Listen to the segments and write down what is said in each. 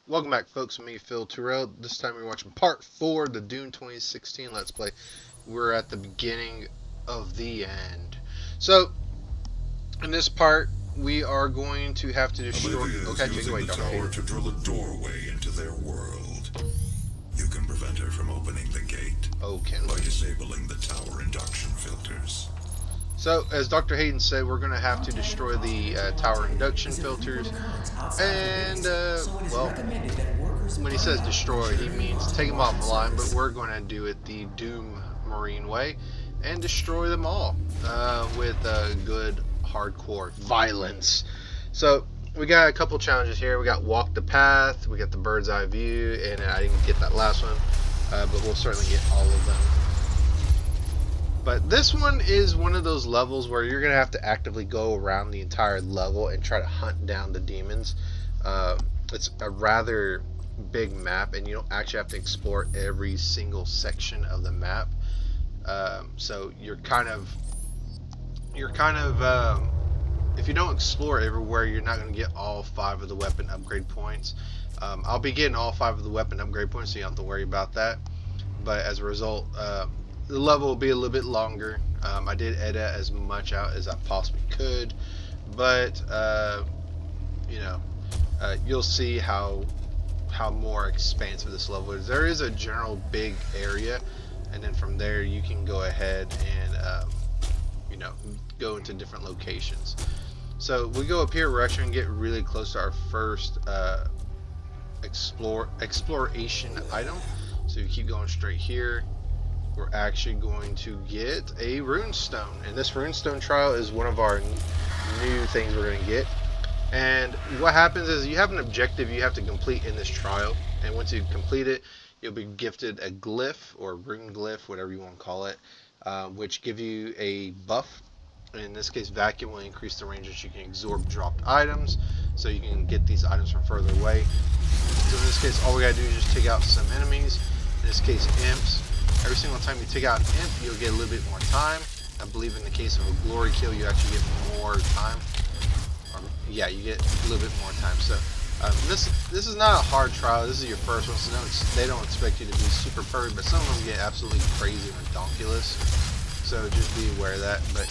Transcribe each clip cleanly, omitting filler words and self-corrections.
Welcome back, folks. Me, Phil Terrell. This time we're watching part 4 of the Dune 2016 Let's Play. We're at the beginning of the end. So, in this part, we are going to have to destroy... Olivia is using the tower to drill a doorway into their world. You can prevent her from opening the gate by disabling the tower induction filters. So, as Dr. Hayden said, we're going to have to destroy the tower induction filters. And, well, when he says destroy, he means take them offline, but we're going to do it the Doom Marine way and destroy them all with good hardcore violence. So, we got a couple challenges here. We got walk the path, we got the bird's eye view, and I didn't get that last one, but we'll certainly get all of them. But this one is one of those levels where you're going to have to actively go around the entire level and try to hunt down the demons. It's a rather big map, and you don't actually have to explore every single section of the map. So you're kind of if you don't explore everywhere, you're not going to get all 5 of the weapon upgrade points. I'll be getting all 5 of the weapon upgrade points, so you don't have to worry about that. But as a result, the level will be a little bit longer. I did edit as much out as I possibly could, but you'll see how more expansive this level is. There is a general big area, and then from there you can go ahead and go into different locations. So we go up here. We're actually gonna get really close to our first exploration item. So you keep going straight here, we're actually going to get a runestone, and this runestone trial is one of our new things we're going to get. And what happens is you have an objective you have to complete in this trial, and once you complete it, you'll be gifted a glyph or rune glyph, whatever you want to call it, which give you a buff. In this case, vacuum will increase the range that you can absorb dropped items, so you can get these items from further away. So in this case, all we gotta do is just take out some enemies. In this case, imps. Every single time you take out an imp, you'll get a little bit more time. I believe in the case of a glory kill, you actually get more time. Yeah, you get a little bit more time. So this is not a hard trial. This is your first one, so they don't expect you to be super perfect, but some of them get absolutely crazy and redonkulous. So just be aware of that. But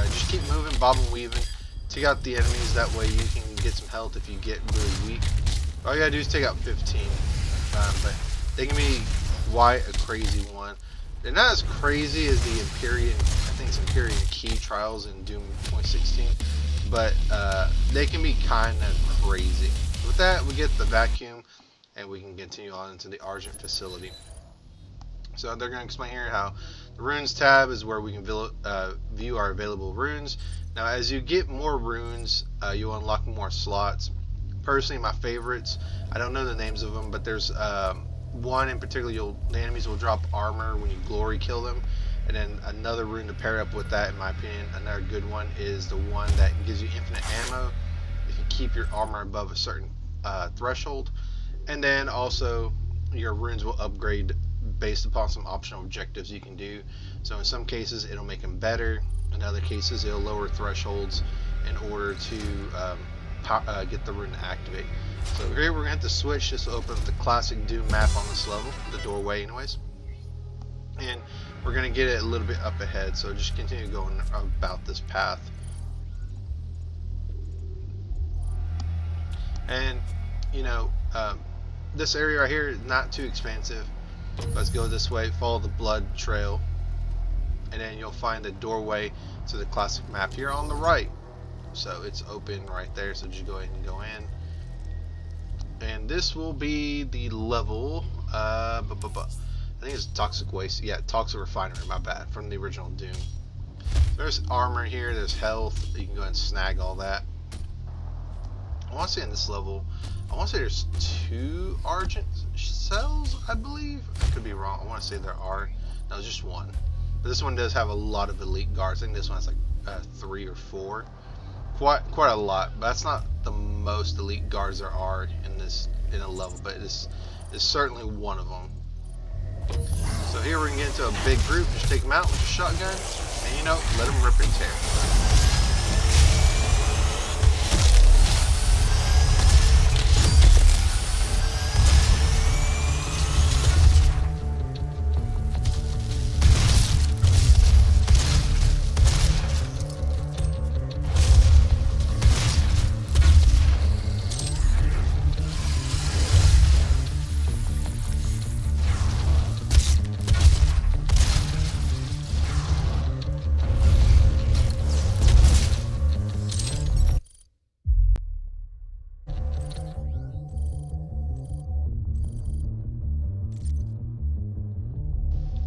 just keep moving, bob and weaving. Take out the enemies. That way you can get some health if you get really weak. All you gotta do is take out 15. But they can be quite a crazy one. They're not as crazy as the Empyrean, I think it's Empyrean Key trials in Doom 2016, but they can be kind of crazy. With that, we get the vacuum, and we can continue on into the Argent Facility. So they're going to explain here how the runes tab is where we can view our available runes. Now, as you get more runes, you'll unlock more slots. Personally, my favorites, I don't know the names of them, but there's one in particular, the enemies will drop armor when you glory kill them, and then another rune to pair up with that, in my opinion, another good one is the one that gives you infinite ammo if you keep your armor above a certain threshold. And then also your runes will upgrade based upon some optional objectives you can do. So in some cases it'll make them better, in other cases it'll lower thresholds in order to get the rune to activate. So here we're going to have to switch. This will open up the classic Doom map on this level, the doorway anyways. And we're going to get it a little bit up ahead, so just continue going about this path. And, this area right here is not too expansive. Let's go this way, follow the blood trail, and then you'll find the doorway to the classic map here on the right. So it's open right there, so just go ahead and go in. And this will be the level, I think it's toxic waste. Yeah, toxic refinery, my bad, from the original Doom. There's armor here, there's health, you can go ahead and snag all that. I want to say in this level, I want to say there's 2 Argent cells, I believe. I could be wrong, I want to say there are. No, just 1. But this one does have a lot of elite guards. I think this one has like 3 or 4. Quite a lot, but that's not the most elite guards there are in a level, but it's certainly one of them. So here we're gonna get into a big group. Just take them out with a shotgun, and let them rip and tear.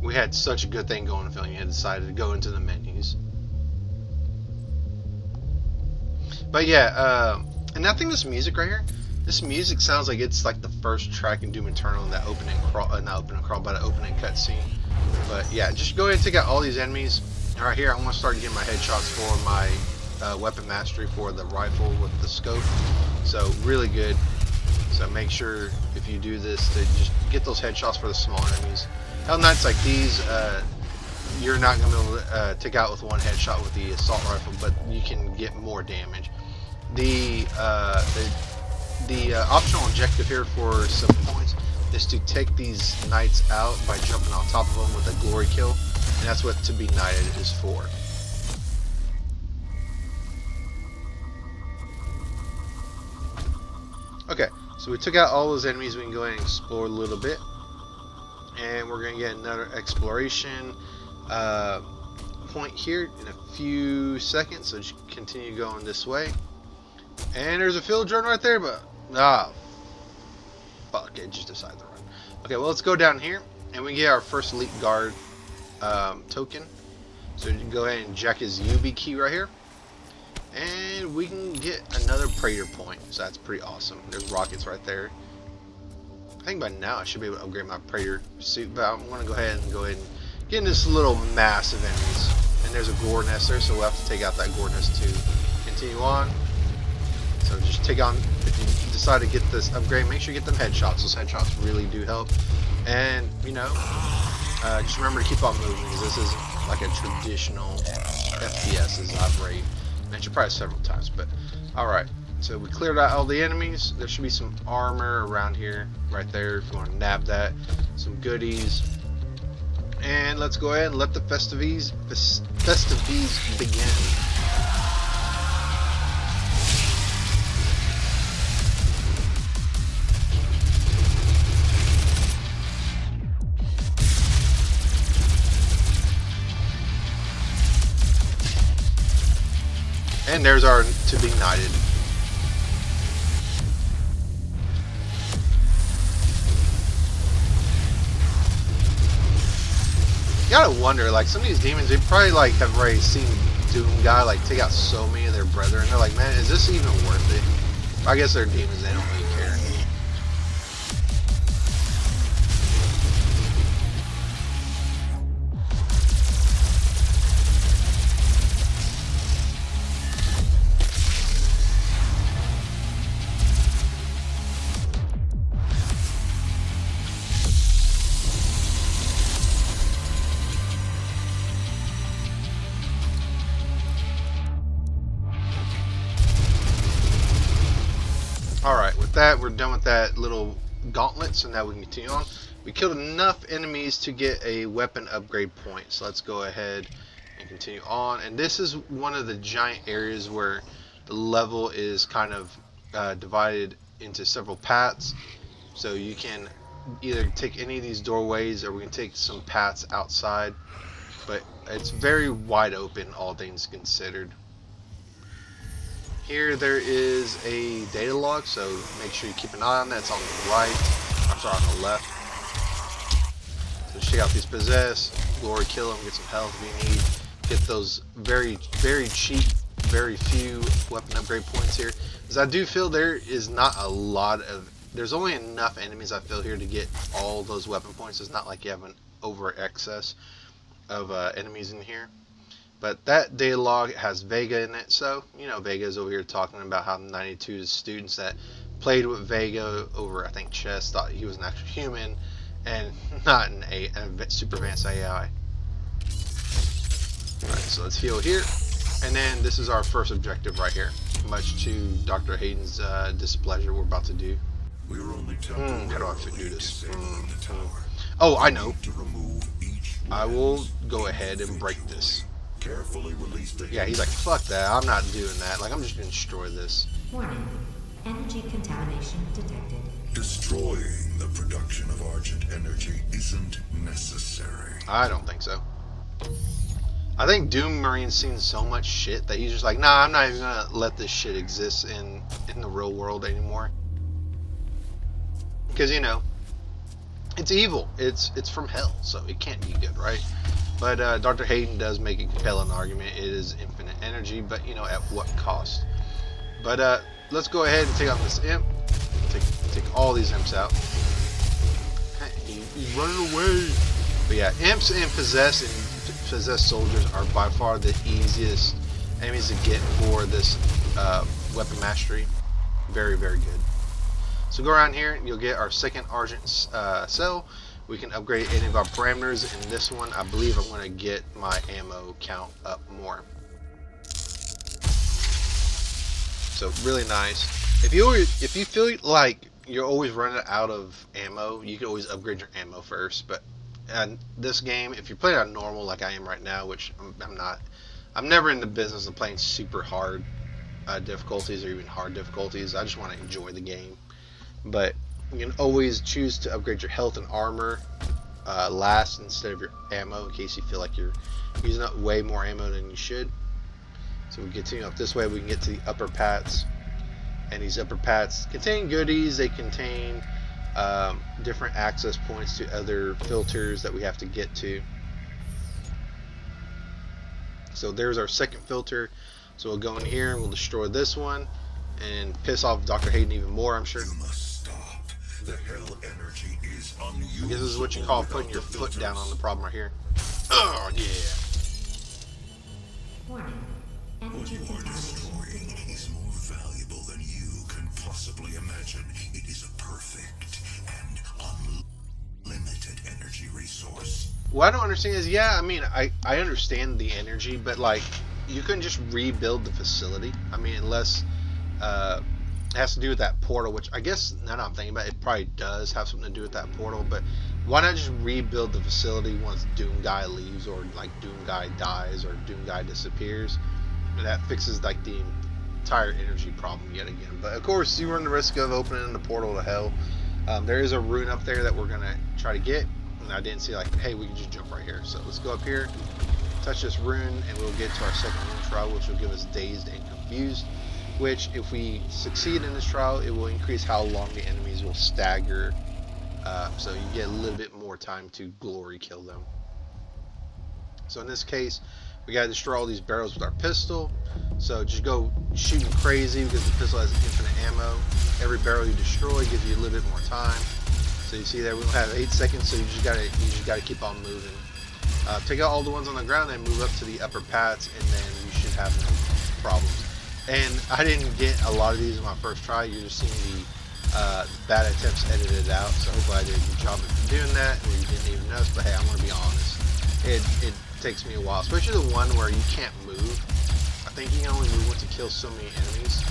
we had such a good thing going, feeling had decided to go into the menus. But yeah, and I think this music right here, this music sounds like it's like the first track in Doom Eternal in that opening crawl, not opening crawl, but an opening cutscene. But yeah, just go ahead and take out all these enemies. And right here, I'm gonna start getting my headshots for my weapon mastery for the rifle with the scope. So really good. So make sure if you do this to just get those headshots for the small enemies. Hell Knights like these, you're not going to be able to take out with one headshot with the assault rifle, but you can get more damage. The optional objective here for some points is to take these knights out by jumping on top of them with a glory kill, and that's what to be knighted is for. Okay, so we took out all those enemies. We can go ahead and explore a little bit, and we're going to get another exploration point here in a few seconds, so just continue going this way. And there's a field drone right there, but fuck, it just decided to run. Okay, well, let's go down here and we get our first elite guard token. So you can go ahead and jack his UB key right here, and we can get another Praetor point, so that's pretty awesome. There's rockets right there. I think by now I should be able to upgrade my Praetor suit, but I'm going to go ahead and get in this little mass of enemies. And there's a gore nest there, so we'll have to take out that gore nest to continue on. So just take on, if you decide to get this upgrade, make sure you get them headshots. Those headshots really do help. And, you know, just remember to keep on moving, because this is like a traditional FPS, as I've mentioned probably several times. But, alright, so we cleared out all the enemies. There should be some armor around here, right there, if you want to nab that. Some goodies. And let's go ahead and let the festivities begin. And there's our to be knighted. You gotta wonder, like, some of these demons, they probably like have already seen Doom Guy like take out so many of their brethren. They're like, man, is this even worth it? I guess they're demons, they don't really care. Alright, with that, we're done with that little gauntlet, so now we can continue on. We killed enough enemies to get a weapon upgrade point, so let's go ahead and continue on. And this is one of the giant areas where the level is kind of divided into several paths. So you can either take any of these doorways, or we can take some paths outside. But it's very wide open, all things considered. Here there is a data log, so make sure you keep an eye on that. It's on the right, I'm sorry, on the left. So check out these possess, glory kill them, get some health if you need. Get those very, very cheap, very few weapon upgrade points here. Because I do feel there is not a lot of, there's only enough enemies I feel here to get all those weapon points. It's not like you have an over excess of enemies in here. But that data log has Vega in it, so, you know, Vega is over here talking about how 92 students that played with Vega over, I think, chess, thought he was an actual human, and not a super advanced AI. Alright, so let's heal here, and then this is our first objective right here, much to Dr. Hayden's displeasure we're about to do. How do I do this? Oh, I know. I will go ahead and break this. Carefully release the Yeah, he's like, fuck that, I'm not doing that. Like, I'm just gonna destroy this. Warning. Energy contamination detected. Destroying the production of Argent energy isn't necessary. I don't think so. I think Doom Marine's seen so much shit that he's just like, nah, I'm not even gonna let this shit exist in the real world anymore. Because, you know, it's evil. It's from hell, so it can't be good, right? But Dr. Hayden does make a compelling argument. It is infinite energy, but you know, at what cost? But let's go ahead and take out this imp. Take all these imps out. He's running away. But yeah, imps and possessed soldiers are by far the easiest enemies to get for this weapon mastery. Very, very good. So go around here and you'll get our second Argent cell. We can upgrade any of our parameters. In this one, I believe I'm going to get my ammo count up more. So really nice. If you feel like you're always running out of ammo, you can always upgrade your ammo first. But this game, if you're playing on normal like I am right now, which I'm not, I'm never in the business of playing super hard difficulties or even hard difficulties. I just want to enjoy the game. But you can always choose to upgrade your health and armor last instead of your ammo in case you feel like you're using up way more ammo than you should. So we continue up this way. We can get to the upper pats, and these upper pats contain goodies. They contain different access points to other filters that we have to get to. So there's our second filter. So we'll go in here and we'll destroy this one and piss off Dr. Hayden even more, I'm sure. You must stop. The hell energy is unusable. I guess this is what you call putting your foot down on the problem right here. Oh yeah. Warning. What Energy you are contamination destroying detected. is more valuable than you can possibly imagine. It is a perfect and unlimited energy resource. What I don't understand is, yeah, I mean, I understand the energy, but like, you couldn't just rebuild the facility. I mean, unless it has to do with that portal, which I guess now that I'm thinking about it, it probably does have something to do with that portal. But why not just rebuild the facility once Doom Guy leaves, or like Doom Guy dies, or Doom Guy disappears? And that fixes like the entire energy problem yet again. But of course, you run the risk of opening the portal to hell. There is a rune up there that we're gonna try to get, and I didn't see like, hey, we can just jump right here. So let's go up here, touch this rune, and we'll get to our second rune trial, which will give us Dazed and Confused. Which, if we succeed in this trial, it will increase how long the enemies will stagger. So you get a little bit more time to glory kill them. So in this case, we gotta destroy all these barrels with our pistol. So just go shooting crazy because the pistol has infinite ammo. Every barrel you destroy gives you a little bit more time. So you see there we have 8 seconds. So you just gotta keep on moving. Take out all the ones on the ground and move up to the upper pats, and then you should have no problems. And I didn't get a lot of these in my first try. You're just seeing the bad attempts edited out. So hopefully I did a good job of doing that, or you didn't even notice. But hey, I'm gonna be honest. It takes me a while, especially the one where you can't move. I think you can only move once to kill so many enemies.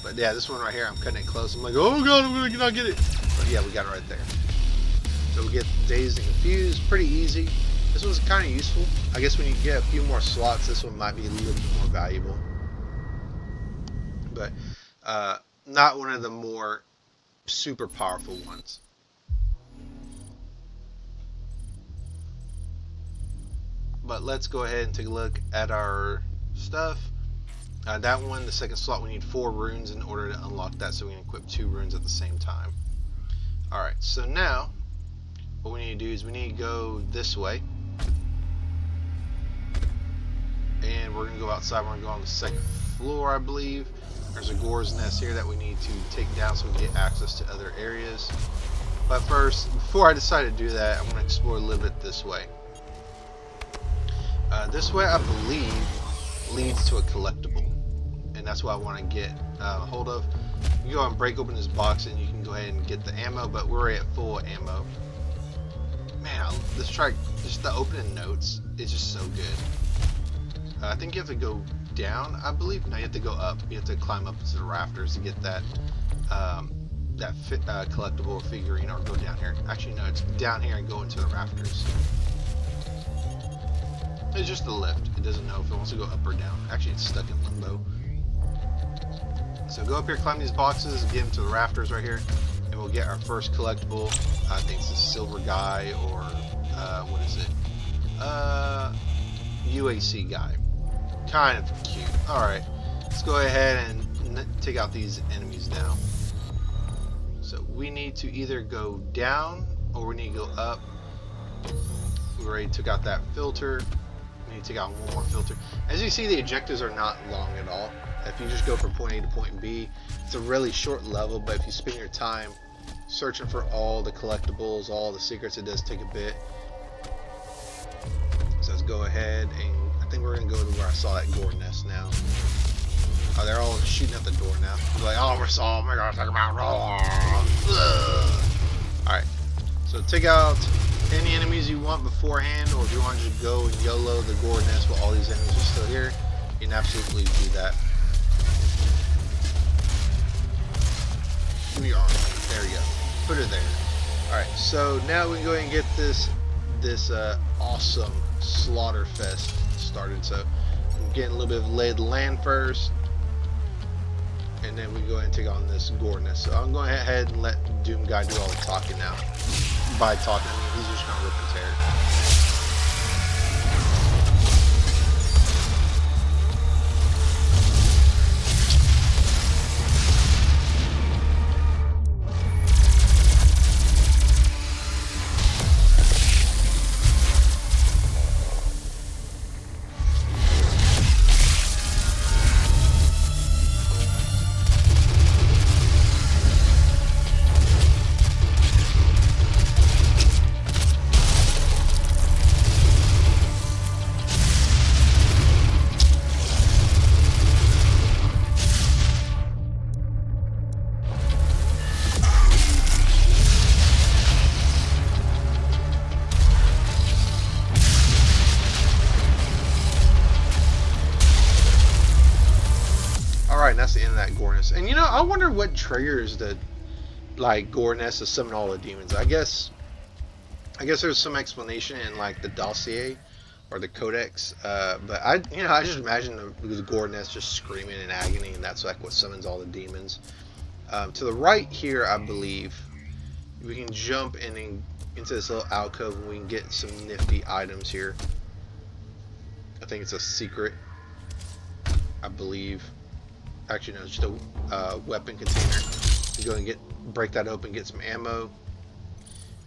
But yeah, this one right here, I'm cutting it close. I'm like, oh god, I'm gonna not get it. But yeah, we got it right there. So we get Dazed and Confused, pretty easy. This one's kind of useful. I guess when you get a few more slots, this one might be a little bit more valuable. But not one of the more super powerful ones. But let's go ahead and take a look at our stuff. That one, the second slot, we need 4 runes in order to unlock that, so we can equip 2 runes at the same time. Alright, so now what we need to do is we need to go this way. And we're going to go outside. We're going to go on the second floor, I believe. There's a gore's nest here that we need to take down so we can get access to other areas. But first, before I decide to do that, I'm going to explore a little bit this way. This way, I believe, leads to a collectible. And that's what I want to get hold of. You can go and break open this box and you can go ahead and get the ammo, but we're already at full ammo. Man, this track, just the opening notes, is just so good. I think you have to go down, I believe. No, you have to go up. You have to climb up to the rafters to get that collectible or figurine, or go down here. Actually, no, it's down here and go into the rafters. It's just the lift. It doesn't know if it wants to go up or down. Actually, it's stuck in limbo. So go up here, climb these boxes, get into the rafters right here, and we'll get our first collectible. I think it's a silver guy, or what is it? UAC guy. Kind of cute. Alright, let's go ahead and take out these enemies now. So we need to either go down or we need to go up. We already took out that filter. We need to take out one more filter. As you see, the objectives are not long at all. If you just go from point A to point B, it's a really short level, but if you spend your time searching for all the collectibles, all the secrets, it does take a bit. So let's go ahead, and I think we're going to go to where I saw that gore nest now. Oh, they're all shooting at the door now. They're like, oh, we're going to take them out. Alright, so take out any enemies you want beforehand, or if you want to just go and YOLO the gore nest while all these enemies are still here, you can absolutely do that. Give me your arm. There you go. Put her there. Alright, so now we can go ahead and get this awesome slaughter fest started. So I'm getting a little bit of lay of the land first, and then we go ahead and take on this gore nest. So I'm going ahead and let Doom Guy do all the talking now. By talking, I mean he's just going to rip and tear. Alright, that's the end of that gore nest. And you know, I wonder what triggers the gore nest to summon all the demons. I guess there's some explanation in like the dossier or the codex, but I just imagine the gore nest just screaming in agony, and that's like what summons all the demons. To the right here, I believe we can jump into this little alcove and we can get some nifty items here. I think it's a secret, I believe. Actually, no, it's just a weapon container. You go and break that open, get some ammo.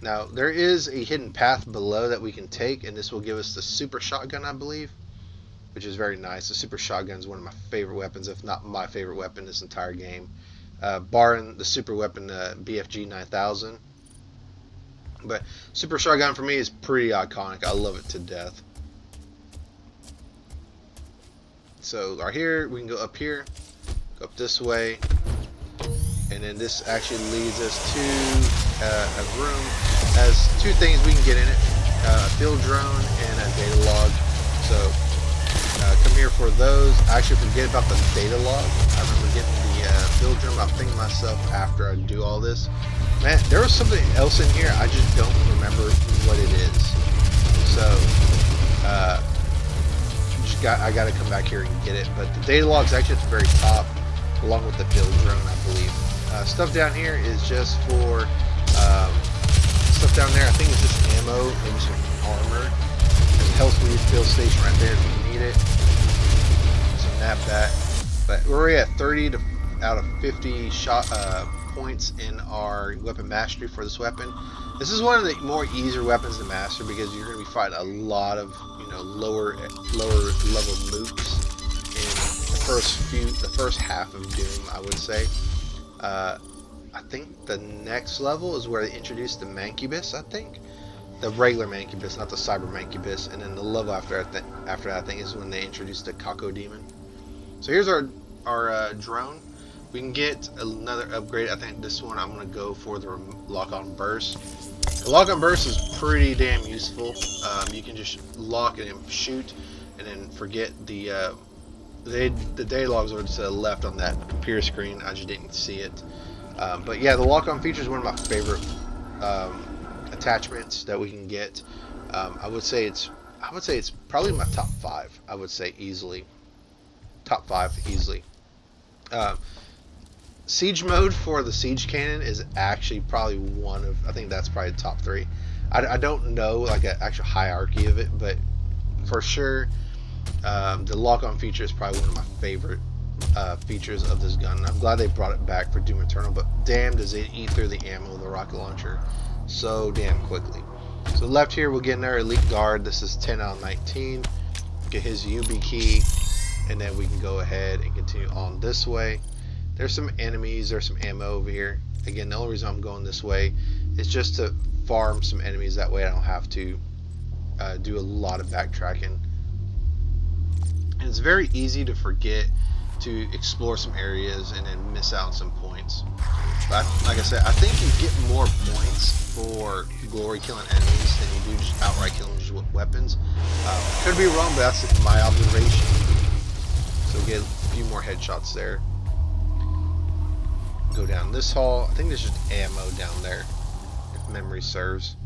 Now, there is a hidden path below that we can take, and this will give us the super shotgun, I believe, which is very nice. The super shotgun is one of my favorite weapons, if not my favorite weapon in this entire game, barring the super weapon, the BFG 9000. But super shotgun for me is pretty iconic. I love it to death. So right here, we can go up here, go up this way, and then this actually leads us to a room. Has two things we can get in it, a field drone and a data log. So come here for those. I actually forget about the data log. I remember getting the field drone. I'm thinking to myself after I do all this, man, there was something else in here. I just don't remember what it is. So I got to come back here and get it. But the data log is actually at the very top, along with the field drone, I believe. Stuff down here is just for stuff down there. I think it's just ammo, maybe some armor. There's a health refill station right there if you need it. So nab that. But we're already at 30 out of 50 shot points in our weapon mastery for this weapon. This is one of the more easier weapons to master because you're going to be fighting a lot of lower level mooks in the first half of Doom, I would say. I think the next level is where they introduced the Mancubus, I think. The regular Mancubus, not the Cyber Mancubus. And then the level after that, I think, is when they introduced the Kako Demon. So here's our drone. We can get another upgrade. I think this one I'm going to go for the lock-on burst. The lock-on burst is pretty damn useful. You can just lock it and shoot, and then forget the data logs are to the left on that computer screen. I just didn't see it. But yeah, the lock-on feature is one of my favorite attachments that we can get. I would say it's probably my top 5. I would say easily. Top 5 easily. Siege mode for the siege cannon is actually probably I think that's probably the top 3. I don't know like an actual hierarchy of it, but for sure the lock-on feature is probably one of my favorite features of this gun. I'm glad they brought it back for Doom Eternal, but damn does it eat through the ammo of the rocket launcher. so damn quickly. So left here, we'll get in our elite guard. This is 10 out of 19. Get his UB key, and then we can go ahead and continue on this way. There's some enemies, there's some ammo over here. Again, the only reason I'm going this way is just to farm some enemies. That way I don't have to do a lot of backtracking. And it's very easy to forget to explore some areas and then miss out on some points. But like I said, I think you get more points for glory killing enemies than you do just outright killing just with weapons. Could be wrong, but that's my observation. So get a few more headshots there. Go down this hall. I think there's just ammo down there, if memory serves.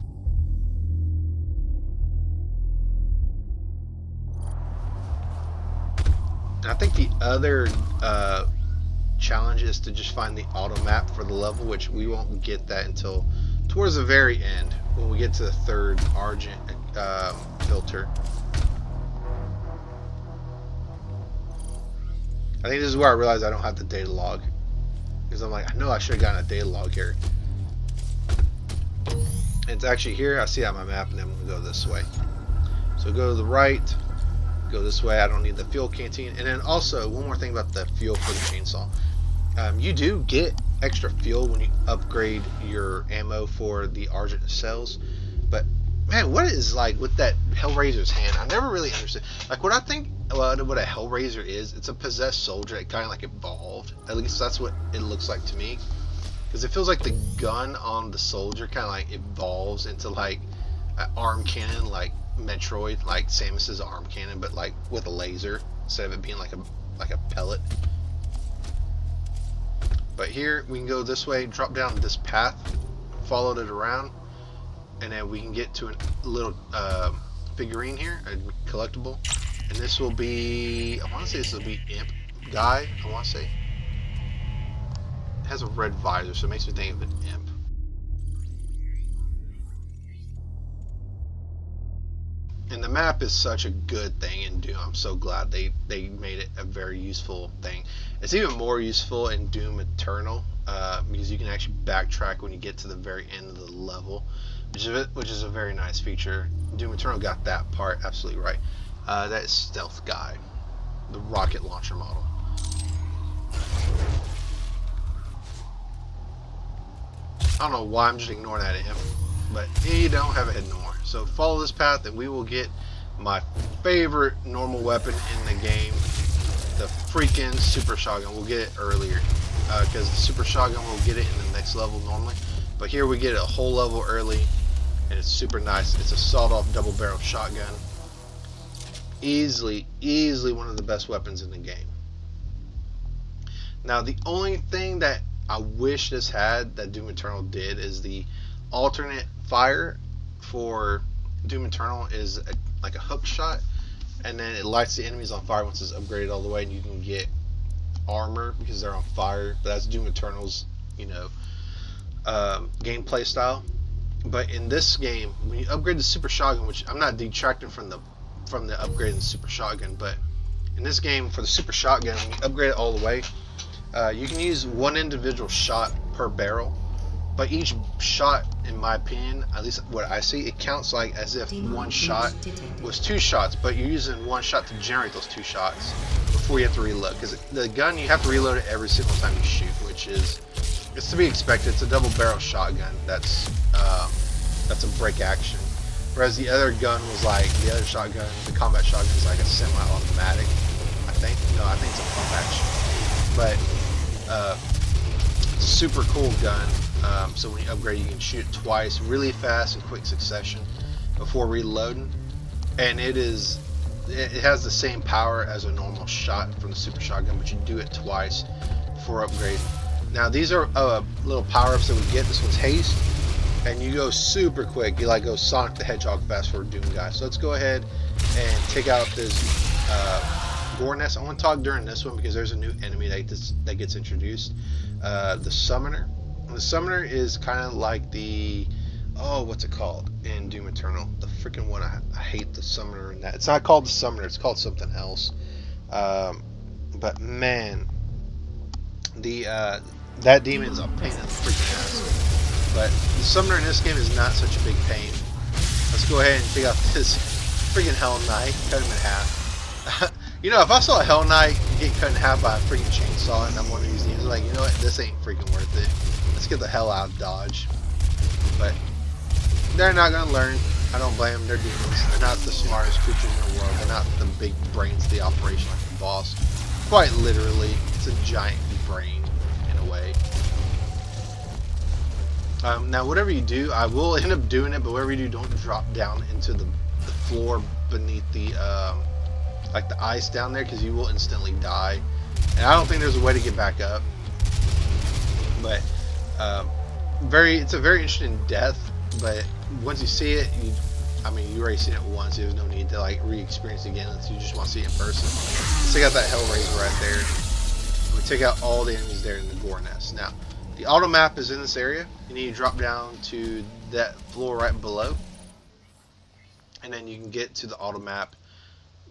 I think the other challenge is to just find the auto map for the level, which we won't get that until towards the very end when we get to the third Argent filter. I think this is where I realized I don't have the data log, because I'm like, I know I should have gotten a data log here. And it's actually here. I see it on my map, and then we'll go this way. So go to the right. Go this way. I don't need the fuel canteen. And then also, one more thing about the fuel for the chainsaw. You do get extra fuel when you upgrade your ammo for the Argent cells. But, man, what is, like, with that Hellraiser's hand? I never really understood. Like, what I think, what a Hellraiser is, it's a possessed soldier that kind of, like, evolved. At least that's what it looks like to me. Because it feels like the gun on the soldier kind of, like, evolves into, like, an arm cannon, like Metroid, like Samus's arm cannon, but like with a laser instead of it being like a pellet. But here we can go this way, drop down this path, follow it around, and then we can get to a little figurine here, a collectible, and this will be, I want to say this will be Imp guy. I want to say it has a red visor, so it makes me think of an imp. And the map is such a good thing in Doom. I'm so glad they made it a very useful thing. It's even more useful in Doom Eternal, because you can actually backtrack when you get to the very end of the level, which is a very nice feature. Doom Eternal got that part absolutely right. That is Stealth Guy, the rocket launcher model. I don't know why I'm just ignoring that imp, but he don't have a head no more. So follow this path and we will get my favorite normal weapon in the game, the freaking super shotgun. We'll get it earlier, because the super shotgun we'll get it in the next level normally, but here we get it a whole level early, and it's super nice. It's a sawed-off double-barrel shotgun. Easily one of the best weapons in the game. Now the only thing that I wish this had that Doom Eternal did is the alternate fire for Doom Eternal is like a hook shot, and then it lights the enemies on fire once it's upgraded all the way, and you can get armor because they're on fire. But that's Doom Eternal's, gameplay style. But in this game, when you upgrade the super shotgun, which I'm not detracting from the upgrade in the super shotgun, but in this game for the super shotgun, when you upgrade it all the way, you can use one individual shot per barrel. But each shot, in my opinion, at least what I see, it counts like as if one shot was two shots, but you're using one shot to generate those two shots before you have to reload. Because the gun, you have to reload it every single time you shoot, which is, it's to be expected. It's a double-barrel shotgun. That's a break action. Whereas the other gun was like, the other shotgun, the combat shotgun is like a semi-automatic, I think. No, I think it's a pump action. But super cool gun. So when you upgrade, you can shoot it twice really fast in quick succession before reloading, and it has the same power as a normal shot from the super shotgun, but you do it twice before upgrade. Now these are little power-ups that we get. This one's haste, and you go super quick. You like go Sonic the Hedgehog fast for a Doom guy. So let's go ahead and take out this gore nest. I want to talk during this one because there's a new enemy that gets introduced, the Summoner. The Summoner is kind of like the, what's it called in Doom Eternal? The freaking one, I hate the Summoner in that. It's not called the Summoner, it's called something else. But man, that demon is a pain in the freaking ass. But the summoner in this game is not such a big pain. Let's go ahead and take out this freaking Hell Knight, cut him in half. You know, if I saw a Hell Knight get cut in half by a freaking chainsaw and I'm one of these demons, like, you know what, this ain't freaking worth it. Let's get the hell out of Dodge. But they're not going to learn. I don't blame them. They're demons. They're not the smartest creatures in the world. They're not the big brains of the operation like the boss. Quite literally, it's a giant brain in a way. Now, whatever you do, I will end up doing it, but whatever you do, don't drop down into the floor beneath the, like the ice down there, because you will instantly die. And I don't think there's a way to get back up. But, it's a very interesting death, but once you see it, I mean, you already seen it once, there's no need to, like, re-experience it again unless you just want to see it in person. Let's take out that Hellraiser right there. We take out all the enemies there in the Gore Nest. Now, the auto map is in this area. You need to drop down to that floor right below, and then you can get to the auto map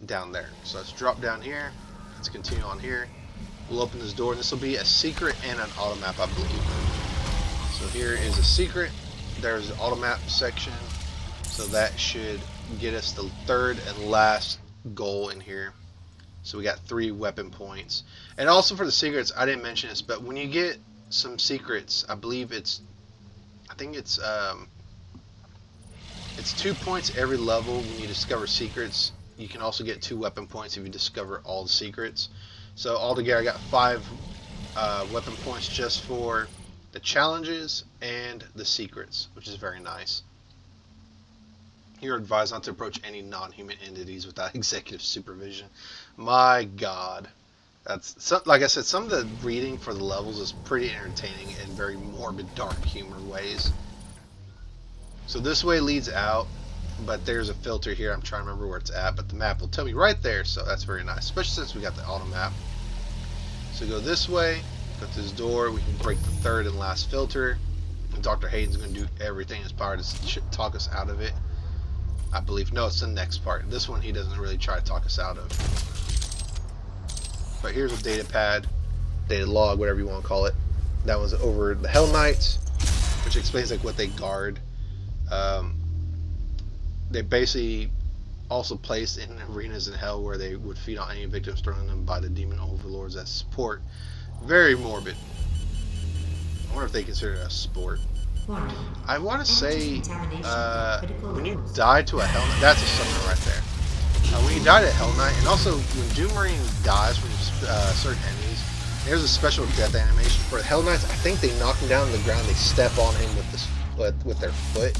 down there. So let's drop down here. Let's continue on here. We'll open this door. This will be a secret and an auto map, I believe. So here is a secret. There's the auto map section. So that should get us the third and last goal in here. So we got 3 weapon points. And also for the secrets, I didn't mention this, but when you get some secrets, I believe it's 2 points every level when you discover secrets. You can also get 2 weapon points if you discover all the secrets. So altogether I got 5 weapon points just for the challenges and the secrets, which is very nice. You're advised not to approach any non-human entities without executive supervision. My God. Like I said, some of the reading for the levels is pretty entertaining in very morbid, dark humor ways. So this way leads out, but there's a filter here. I'm trying to remember where it's at, but the map will tell me right there, so that's very nice, especially since we got the auto map. So go this way, go to this door, we can break the third and last filter. And Dr. Hayden's going to do everything in his power to talk us out of it. I believe. No, it's the next part. This one he doesn't really try to talk us out of. But here's a data pad, data log, whatever you want to call it. That was over the Hell Knights, which explains like what they guard. They basically also placed in arenas in hell where they would feed on any victims thrown on them by the demon overlords as support. Very morbid. I wonder if they consider it a sport. I want to say when you die to a Hell Knight, that's a summoner right there. When you die to a Hell Knight, and also when Doom Marine dies from certain enemies, there's a special death animation. For the Hell Knights, I think they knock him down to the ground, they step on him with their foot,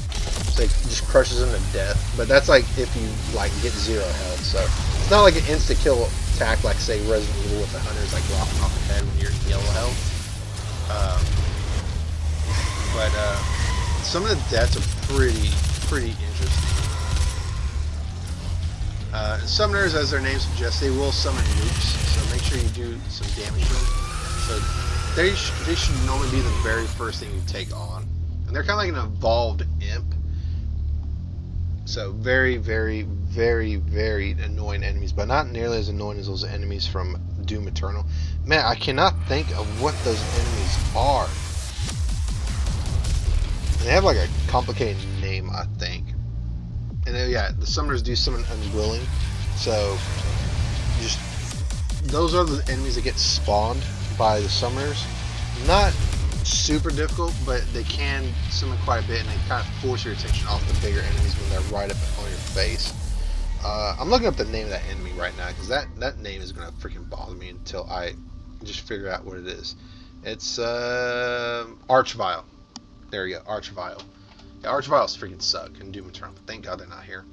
so it just crushes him to death. But that's like if you like get 0 health, so it's not like an insta kill attack like say Resident Evil with the hunters like dropping off the head when you're yellow health. But some of the deaths are pretty interesting. Summoners, as their name suggests, they will summon nukes, so make sure you do some damage to them. So they should normally be the very first thing you take on. And they're kind of like an evolved imp. So very annoying enemies, but not nearly as annoying as those enemies from Doom Eternal. Man, I cannot think of what those enemies are. They have like a complicated name, I think. And yeah, the summoners do summon unwilling. So just those are the enemies that get spawned by the summoners. Not super difficult, but they can summon quite a bit, and they kind of force your attention off the bigger enemies when they're right up on your face. I'm looking up the name of that enemy right now, because that name is going to freaking bother me until I just figure out what it is. It's Archvile. There you go, Archvile. Yeah, Archviles freaking suck in Doom Eternal, but thank God they're not here.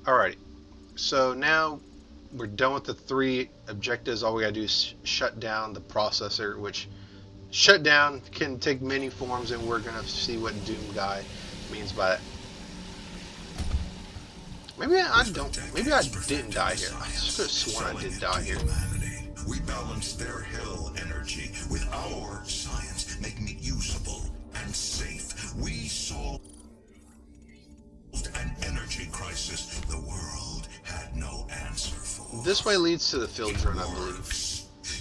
Alrighty, so now we're done with the 3 objectives. All we gotta do is shut down the processor, which shut down can take many forms, and we're gonna see what Doom Guy means by it. Maybe I didn't die here. I just could have sworn I did die here. We balance their hell energy with our science, making it usable and safe. We solved an energy crisis the world had no answer for. This way leads to the field drone, I believe.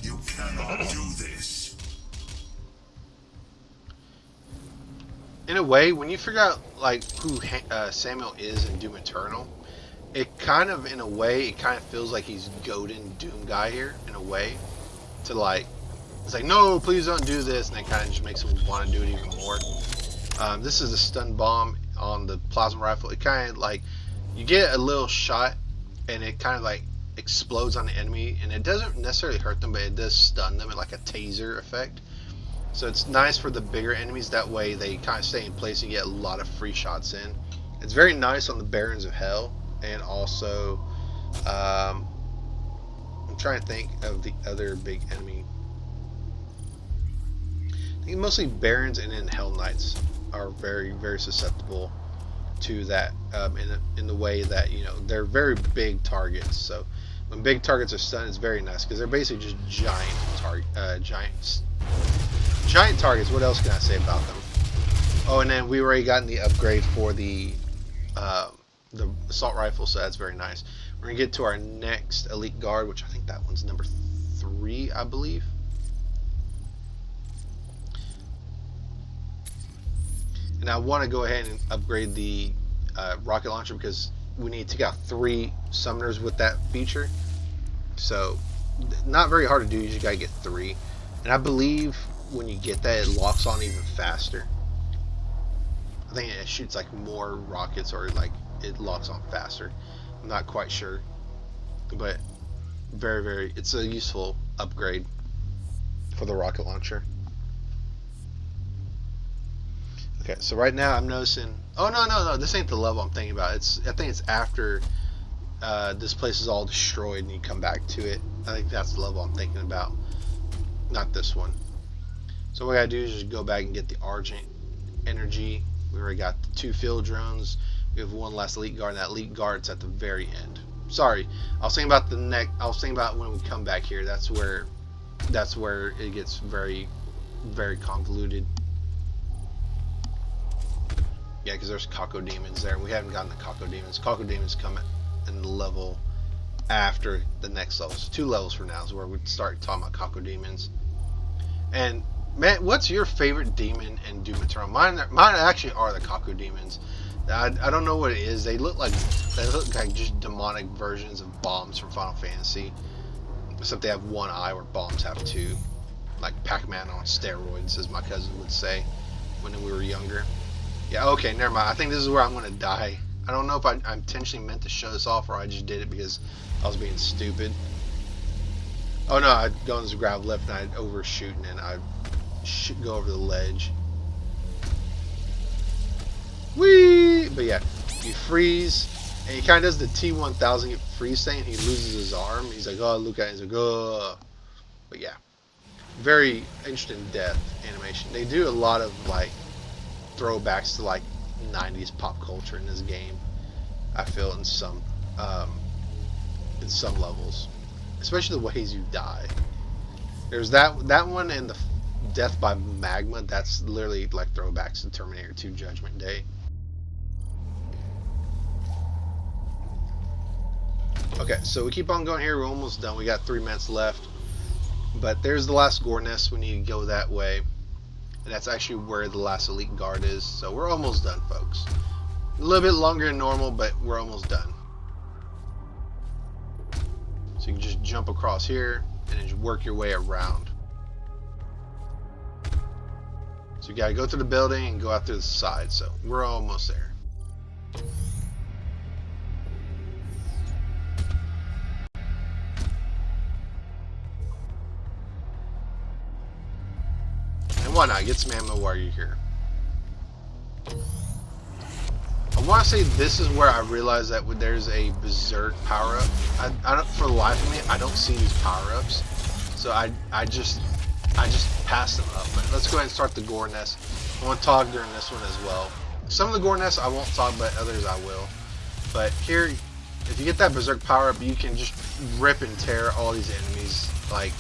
You cannot do this. in a way, when you figure out like who Samuel is in Doom Eternal, it kind of, in a way, it kind of feels like he's goading Doom Guy here, in a way, to like, it's like, no, please don't do this, and it kind of just makes him want to do it even more. This is a stun bomb on the plasma rifle. It kind of like, you get a little shot, and it kind of like explodes on the enemy, and it doesn't necessarily hurt them, but it does stun them at like a taser effect. So it's nice for the bigger enemies, that way they kind of stay in place and get a lot of free shots in. It's very nice on the Barons of Hell, and also, I'm trying to think of the other big enemy. I think mostly Barons and then Hell Knights are very, very susceptible to that, in the way that, you know, they're very big targets. So when big targets are stunned, it's very nice because they're basically just giant targets. What else can I say about them? Oh, and then we already gotten the upgrade for the assault rifle, so that's very nice. We're gonna get to our next elite guard, which I think that one's number 3, I believe. And I want to go ahead and upgrade the rocket launcher because we need to take out 3 summoners with that feature. So not very hard to do. You just gotta get 3, and I believe when you get that, it locks on even faster. I think it shoots like more rockets, or like it locks on faster. I'm not quite sure, but very, very, it's a useful upgrade for the rocket launcher. Okay, so right now I'm noticing, oh no, this ain't the level I'm thinking about. I think it's after this place is all destroyed and you come back to it. I think that's the level I'm thinking about, not this one. So what I gotta do is just go back and get the Argent energy. We already got the 2 field drones. We have 1 last elite guard, and that elite guard's at the very end. Sorry, I was thinking about I was thinking about when we come back here. That's where it gets very, very convoluted. Yeah, because there's Kako Demons there. We haven't gotten the Kako Demons. Kako Demons come in the level after the next level. So 2 levels from now is where we start talking about Kako Demons. And man, what's your favorite demon in Doom Eternal? Mine actually are the Kako Demons. I don't know what it is. They look like just demonic versions of bombs from Final Fantasy. Except they have 1 eye where bombs have 2. Like Pac-Man on steroids, as my cousin would say when we were younger. Yeah, okay, never mind. I think this is where I'm going to die. I don't know if I intentionally meant to show this off or I just did it because I was being stupid. Oh no, I'd go on this gravel lift and I'd overshoot and then I'd go over the ledge. Whee! But yeah, you freeze, and he kind of does the T-1000 freeze thing, and he loses his arm. He's like, oh, look at it. He's like, oh. But yeah, very interesting death animation. They do a lot of like throwbacks to like 90s pop culture in this game. I feel in some levels, especially the ways you die. There's that one and the death by magma. That's literally like throwbacks to Terminator 2 Judgment Day. Okay, so we keep on going here. We're almost done. We got 3 minutes left. But there's the last gore nest. We need to go that way. And that's actually where the last elite guard is. So we're almost done, folks. A little bit longer than normal, but we're almost done. So you can just jump across here and then just work your way around. So you gotta go through the building and go out through the side. So we're almost there. Why not? Get some ammo while you're here. I want to say this is where I realized that there's a berserk power-up. I don't, for the life of me, I don't see these power-ups. So I just pass them up. But let's go ahead and start the gore nest. I want to talk during this one as well. Some of the gore nests I won't talk, but others I will. But here, if you get that berserk power-up, you can just rip and tear all these enemies, like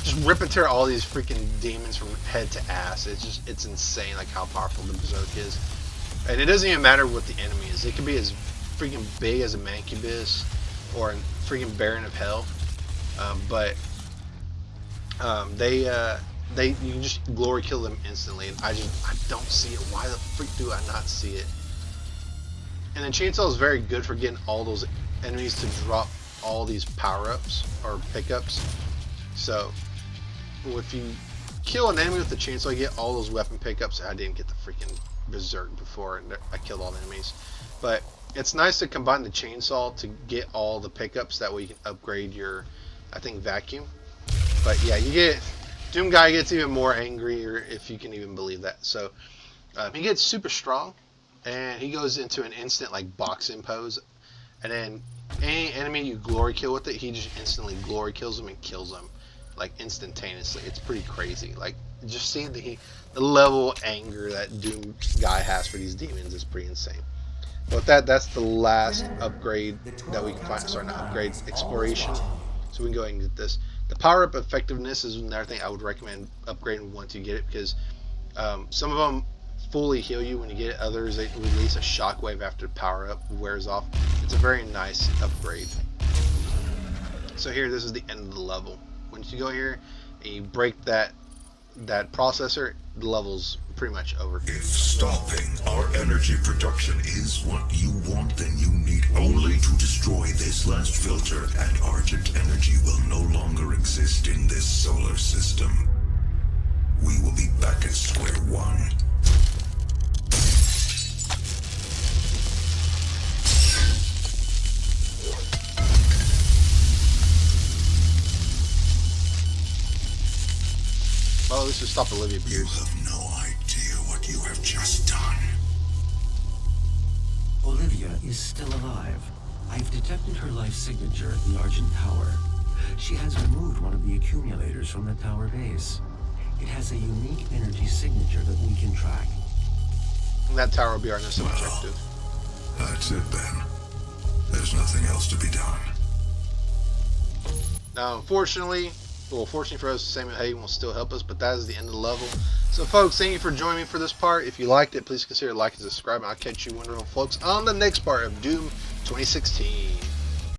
just rip and tear all these freaking demons from head to ass. It's insane, like how powerful the berserk is. And it doesn't even matter what the enemy is. It could be as freaking big as a Mancubus or a freaking Baron of Hell. you can just glory kill them instantly, and I don't see it. Why the freak do I not see it? And the chainsaw is very good for getting all those enemies to drop all these power-ups or pickups. So if you kill an enemy with the chainsaw, you get all those weapon pickups. I didn't get the freaking berserk before I killed all the enemies, but it's nice to combine the chainsaw to get all the pickups. That way you can upgrade your, I think, vacuum. But yeah, you get Doom Guy gets even more angrier, if you can even believe that. So he gets super strong, and he goes into an instant like boxing pose, and then any enemy you glory kill with it, he just instantly glory kills them and kills them like instantaneously. It's pretty crazy. Like, just seeing the level of anger that Doom Guy has for these demons is pretty insane. But that's the last upgrade that we can find. Sorry, not upgrade, exploration. So we can go ahead and get this. The power up effectiveness is another thing I would recommend upgrading once you get it, because some of them fully heal you when you get it. Others, they release a shockwave after the power up wears off. It's a very nice upgrade. So here, this is the end of the level. Once you go here and you break that processor, the level's pretty much over. If stopping our energy production is what you want, then you need only to destroy this last filter, and Argent energy will no longer exist in this solar system. We will be back at square one. Well, at least we stop Olivia You Pierce. have no idea what you have just done. Olivia is still alive. I've detected her life signature at the Argent Tower. She has removed one of the accumulators from the tower base. It has a unique energy signature that we can track. And that tower will be our next objective. That's it then. There's nothing else to be done. Now, unfortunately, well, fortunately for us, Samuel Hayden will still help us, but that is the end of the level. So, folks, thank you for joining me for this part. If you liked it, please consider liking and subscribing. I'll catch you wonderful folks on the next part of Doom 2016.